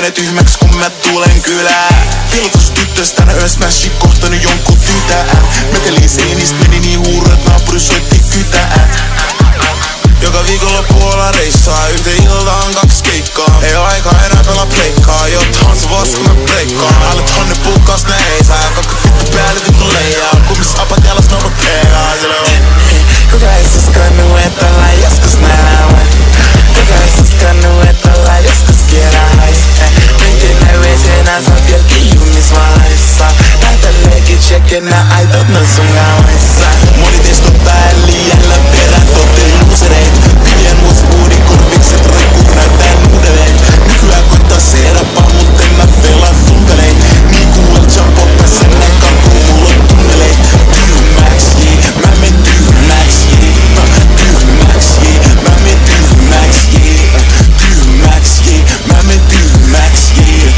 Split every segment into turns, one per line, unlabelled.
menee tyhmäks kun mä tulen kylään. Piilotus tyttöstä ösmäshi kohtanut jonkun tytään. Meteli seinistä meni niin huurat naapuri soitti kytään. Joka viikonloppuolla reissaa, yhteen iltaan 2 keikkaa. Ei oo aikaa enää pelaa pleikkaa, jottahan se vois kun mä breikkaan. Alle 1000 puukkaus nää ei saa, kakka vittu päälle vittu leijaa. Kummis apat jalas noudut peegaa, sillä on. Kuka ei uskonnut, että ollaan joskus nälän? Kuka ei uskonnut, että ollaan joskus kierahais? Minkin näyveisenä sä oot vielä kiijumisvaiheessa. Lähteleekin tsekken nää aitot no sun gauissa. Moni teistä ottaa liiällä perät, ootte luusereit. Hyvien muus puudikorvikset roikkuu näyttää nuudeleit. Nykyään koittaa seerapaa, mut en mä pelaa tunteleit. Niin kuulen jumpo päässä näin kankuu, mulla on tunneleit. Tyhmäks, jee, mä men tyhmäks, jee. Tyhmäks, jee, mä men tyhmäks, jee. Tyhmäks, jee, mä men tyhmäks, jee.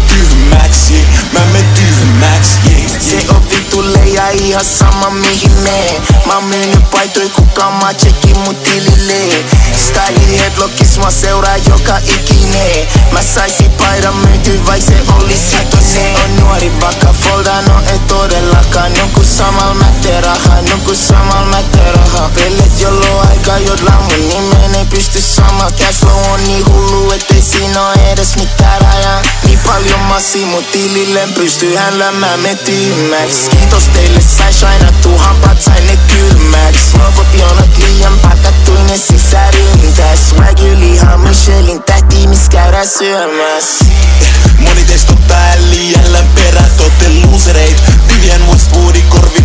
Tyhmäks, jee, mä men tyhmäks, jee. Se on vittu leija ihan sama mihin mee. Mä oon myynyt paitoi kukaan mä tsekin mun tilille. Style headlockis mä seuraan joka ikinen. Mä saisin paidan myyty vaik se olis hitonen. On nuori bakka folda no ei todellakaan. Jonkun samal mätte rahaa, jonkun samal mätte rahaa. Pellet jollo aika jodla mun nimeen ei pysty sama. Cashflow on niin hullu ettei siinä oo edes mitään rajaa. Niin paljon massi mun tilille pystyyhän lämmäämme tyhmäks. Kiitos teille sai shainattu hampaat sain ne kylmäks. Loput jonot liian pakattuinen sisäryntäs. Swag liha Michelin tähti mis käydään syömäs. Moni teistä ottaa liian lämperät, ootte luusereit. Vivian Westwoodin korvi